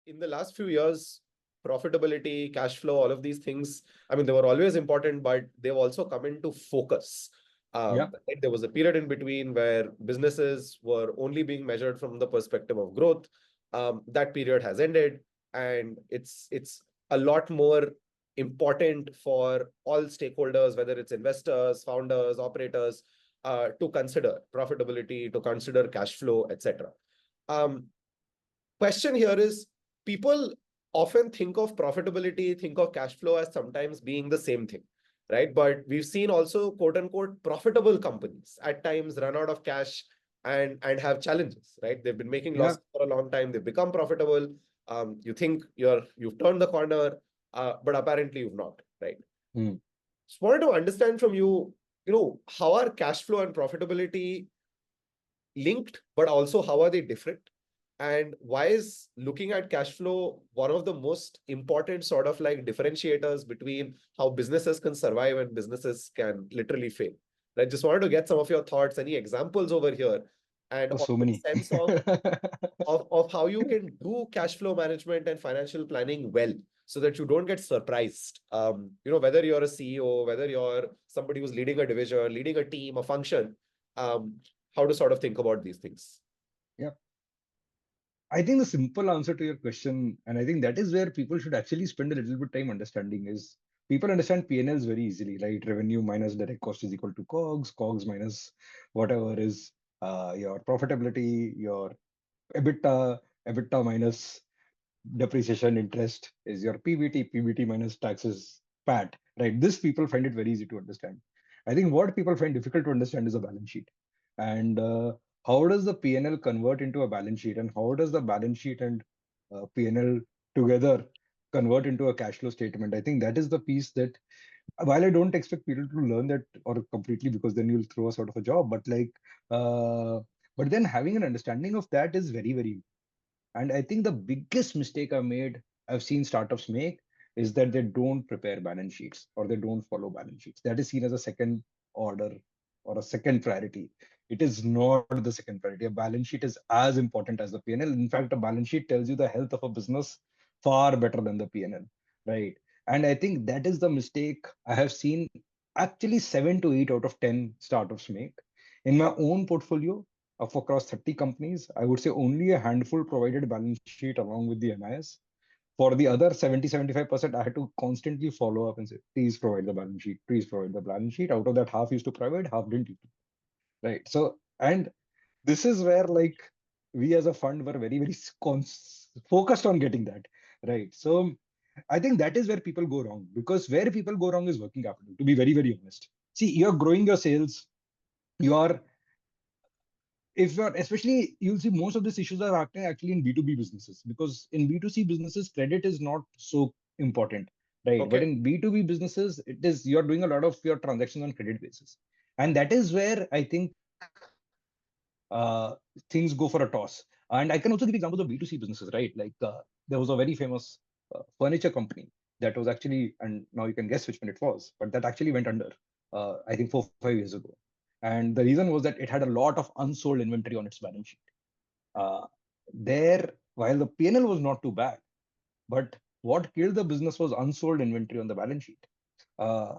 in the last few years, profitability, cash flow, all of these things, I mean, they were always important, but they've also come into focus. Yeah. Right? There was a period in between where businesses were only being measured from the perspective of growth. That period has ended, and it's a lot more important for all stakeholders, whether it's investors, founders, operators, to consider profitability, to consider cash flow, etc. Um, Question here is, people often think of profitability, think of cash flow as sometimes being the same thing, right? But we've seen also quote unquote profitable companies at times run out of cash and have challenges, right? They've been making Yeah. losses for a long time, they've become profitable. You think you've turned the corner, but apparently you've not, right? Hmm. Just wanted to understand from you, how are cash flow and profitability linked, but also how are they different? And why is looking at cash flow one of the most important sort of like differentiators between how businesses can survive and businesses can literally fail? I just wanted to get some of your thoughts, any examples over here, and Oh, so also a many. sense of how you can do cash flow management and financial planning well so that you don't get surprised. Whether you're a CEO, whether you're somebody who's leading a division, leading a team, a function, um, how to sort of think about these things. Yeah. I think the simple answer to your question, and I think that is where people should actually spend a little bit time understanding, is people understand P&Ls very easily, right? Revenue minus direct cost is equal to COGS, COGS minus whatever is your profitability, your EBITDA, EBITDA minus depreciation, interest is your PBT, PBT minus taxes, PAT, right? This people find it very easy to understand. I think what people find difficult to understand is a balance sheet. And how does the P&L convert into a balance sheet? And how does the balance sheet and P&L together convert into a cash flow statement? I think that is the piece that, while I don't expect people to learn that or completely, because then you'll throw us out of a job, uh, but then having an understanding of that is very, very. And I think the biggest mistake I've seen startups make is that they don't prepare balance sheets or they don't follow balance sheets. That is seen as a second order or a second priority. It is not the second priority. A balance sheet is as important as the P&L. In fact, a balance sheet tells you the health of a business far better than the P&L, right? And I think that is the mistake I have seen actually 7 to 8 out of 10 startups make. In my own portfolio, of across 30 companies, I would say only a handful provided balance sheet along with the MIS. For the other 70-75%, I had to constantly follow up and say, please provide the balance sheet, please provide the balance sheet. Out of that, half used to provide, half didn't. Right. So, and this is where like we as a fund were very, very focused on getting that. Right. So I think that is where people go wrong, because where people go wrong is working capital, to be very, very honest. See, you're growing your sales, you are, if you're, especially you'll see most of these issues are happening actually in B2B businesses, because in B2C businesses credit is not so important, right? But Okay. in B2B businesses it is, you're doing a lot of your transactions on credit basis, and that is where I think things go for a toss. And I can also give examples of B2C businesses, right? Like there was a very famous furniture company that was actually, and now you can guess which one it was, but that actually went under I think 4 5 years ago. And the reason was that it had a lot of unsold inventory on its balance sheet. Uh, there, while the P&L was not too bad, but what killed the business was unsold inventory on the balance sheet. Uh,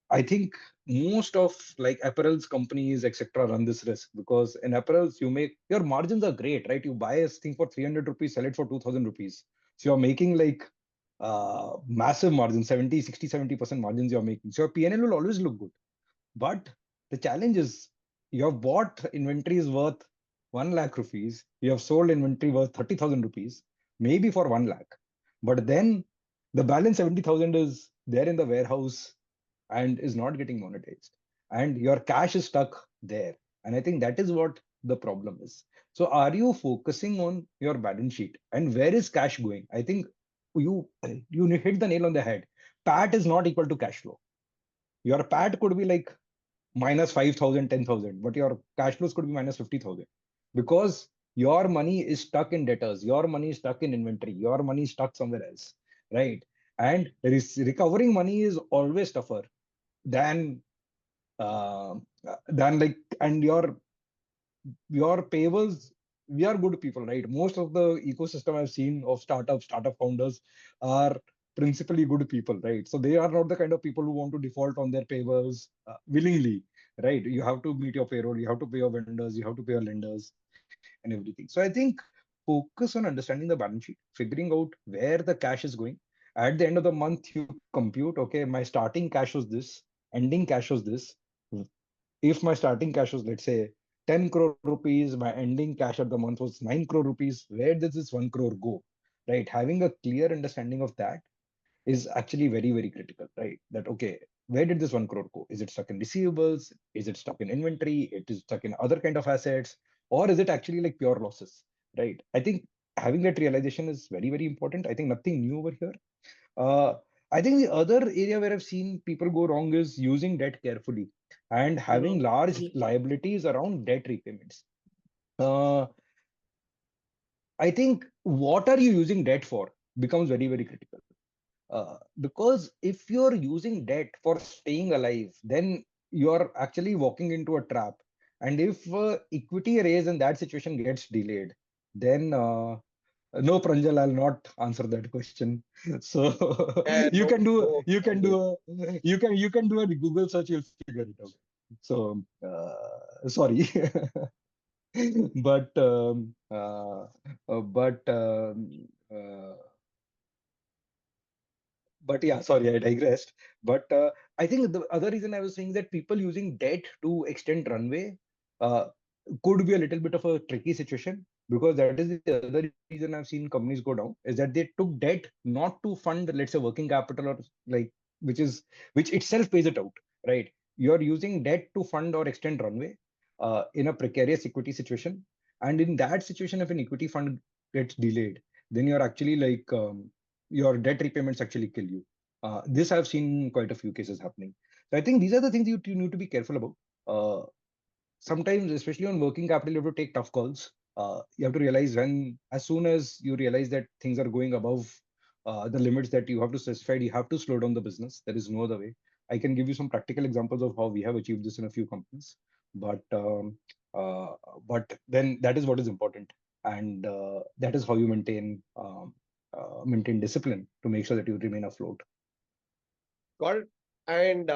I think most of like apparels companies, etc., run this risk, because in apparels, you make your margins are great, right? You buy a thing for 300 rupees, sell it for 2000 rupees. So you're making like massive margins, 70, 60, 70% margins you're making. So your P&L will always look good. But the challenge is you have bought inventory is worth 1 lakh rupees. You have sold inventory worth 30,000 rupees, maybe for 1 lakh. But then the balance 70,000 is there in the warehouse and is not getting monetized. And your cash is stuck there. And I think that is what the problem is. So are you focusing on your balance sheet and where is cash going? I think you hit the nail on the head. PAT is not equal to cash flow. Your PAT could be like minus 5,000, 10,000, but your cash flows could be minus 50,000, because your money is stuck in debtors, your money is stuck in inventory, your money is stuck somewhere else, right? And recovering money is always tougher than uh, like, and your payables, we are good people, right? Most of the ecosystem I've seen of startup founders are principally good people, right? So they are not the kind of people who want to default on their payables willingly, right? You have to meet your payroll, you have to pay your vendors, you have to pay your lenders and everything. So I think focus on understanding the balance sheet, figuring out where the cash is going. At the end of the month, you compute, okay, my starting cash was this, ending cash was this. If my starting cash was, let's say, 10 crore rupees, my ending cash at the month was 9 crore rupees, where does this 1 crore go? Right? Having a clear understanding of that is actually very, very critical, right? That, okay, where did this 1 crore go? Is it stuck in receivables? Is it stuck in inventory? It is stuck in other kind of assets? Or is it actually like pure losses, right? I think having that realization is very, very important. I think nothing new over here. Uh, I think the other area where I've seen people go wrong is using debt carefully and having Mhm. large liabilities around debt repayments. Uh, I think what are you using debt for becomes very, very critical. Because if you're using debt for staying alive, then you're actually walking into a trap. And if equity raise in that situation gets delayed, then no, Pranjal, I'll not answer that question. So Yeah, you no, can do no, you can Anil. do a you can do a Google search, you'll figure it out. So sorry. But but but yeah, sorry, I digressed. But I think the other reason I was saying that people using debt to extend runway uh, could be a little bit of a tricky situation, because that is the other reason I've seen companies go down, is that they took debt not to fund, let's say, working capital, or like, which itself pays it out, right? You're using debt to fund or extend runway in a precarious equity situation, and in that situation, if an equity fund gets delayed, then you're actually like your debt repayments actually kill you. This I've seen quite a few cases happening. So I think these are the things you need to be careful about. Sometimes, especially on working capital, you have to take tough calls. You have to realize when, as soon as you realize that things are going above the limits that you have to specify, you have to slow down the business. There is no other way. I can give you some practical examples of how we have achieved this in a few companies, but uh, but then that is what is important, and that is how you maintain discipline to make sure that you remain afloat. Got it. And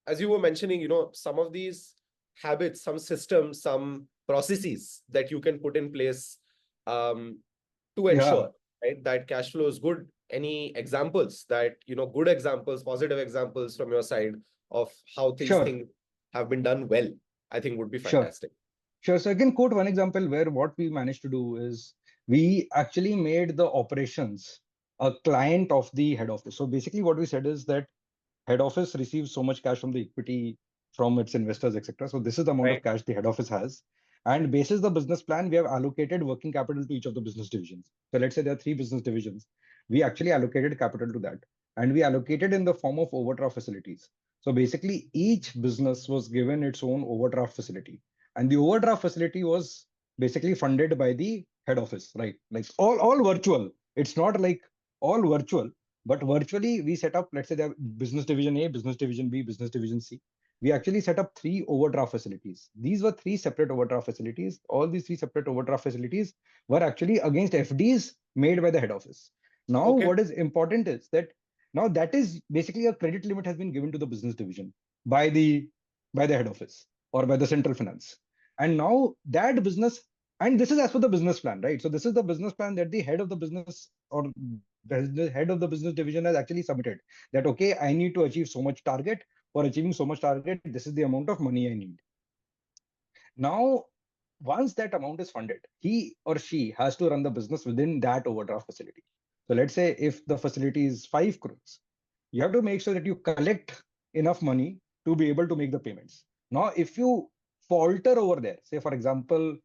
as you were mentioning, some of these habits, some systems, some processes that you can put in place um, to Yeah, ensure, right, that cash flow is good. Any examples that, good examples, positive examples from your side of how these sure, things have been done well, I think would be sure. fantastic. Sure. So I can quote one example where what we managed to do is we actually made the operations a client of the head office. So basically, what we said is that head office receives so much cash from the equity from its investors, etc. So this is the amount of Right. cash the head office has. And basis the business plan, we have allocated working capital to each of the business divisions. So let's say there are three business divisions. We actually allocated capital to that. And we allocated in the form of overdraft facilities. So basically, each business was given its own overdraft facility. And the overdraft facility was basically funded by the head office, right? Like all virtual. It's not like all virtual, but virtually, we set up, let's say, the business division A, business division B, business division C. We actually set up three overdraft facilities. These were three separate overdraft facilities. All these three separate overdraft facilities were actually against FDs made by the head office. Now, Okay. what is important is that now that is basically a credit limit has been given to the business division by the head office or by the central finance. And now that business, and this is as per the business plan, right? So this is the business plan that the head of the business or the head of the business division has actually submitted, that okay, I need to achieve so much target. For achieving so much target, this is the amount of money I need. Now, once that amount is funded, he or she has to run the business within that overdraft facility. So let's say if the facility is 5 crores, you have to make sure that you collect enough money to be able to make the payments. Now, if you falter over there, say for example,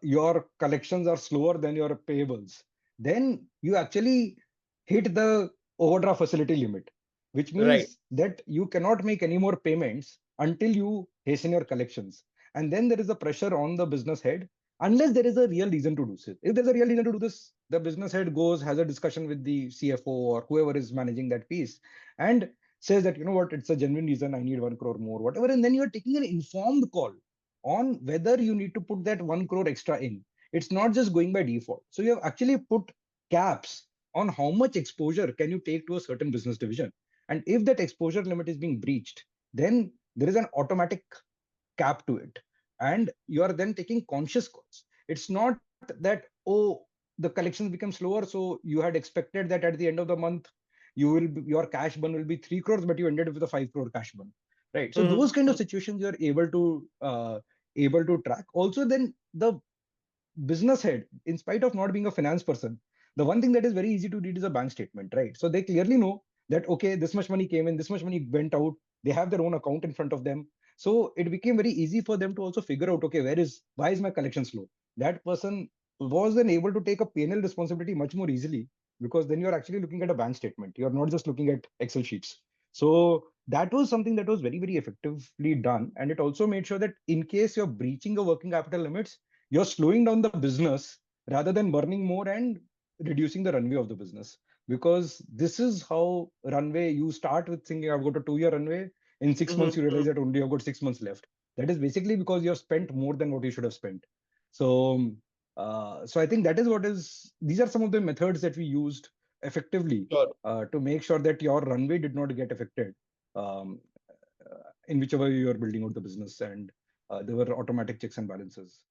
your collections are slower than your payables, then you actually hit the overdraft facility limit, which Right. means that you cannot make any more payments until you hasten your collections. And then there is a pressure on the business head, unless there is a real reason to do this. If there's a real reason to do this, the business head goes, has a discussion with the CFO or whoever is managing that piece, and says that, you know what, it's a genuine reason, I need 1 crore more, whatever. And then you're taking an informed call on whether you need to put that 1 crore extra in. It's not just going by default. So you have actually put caps on how much exposure can you take to a certain business division. And if that exposure limit is being breached, then there is an automatic cap to it. And you are then taking conscious calls. It's not that, oh, the collections become slower, so you had expected that at the end of the month, your cash burn will be 3 crores, but you ended with a 5 crore cash burn. Right. So those kind of Mhm. situations you're able to track. Also, then the business head, in spite of not being a finance person, the one thing that is very easy to read is a bank statement, right? So they clearly know that, okay, this much money came in, this much money went out. They have their own account in front of them. So it became very easy for them to also figure out, okay, why is my collection slow? That person was then able to take a P&L responsibility much more easily, because then you're actually looking at a bank statement. You're not just looking at Excel sheets. So that was something that was very, very effectively done. And it also made sure that in case you're breaching the working capital limits, you're slowing down the business rather than burning more and reducing the runway of the business. Because this is how runway, you start with thinking I've got a 2-year runway. In 6 months, you realize Mhm. that only you've got 6 months left. That is basically because you've spent more than what you should have spent. So, so I think that is these are some of the methods that we used effectively Sure. to make sure that your runway did not get affected um, in whichever you are building out the business, and there were automatic checks and balances.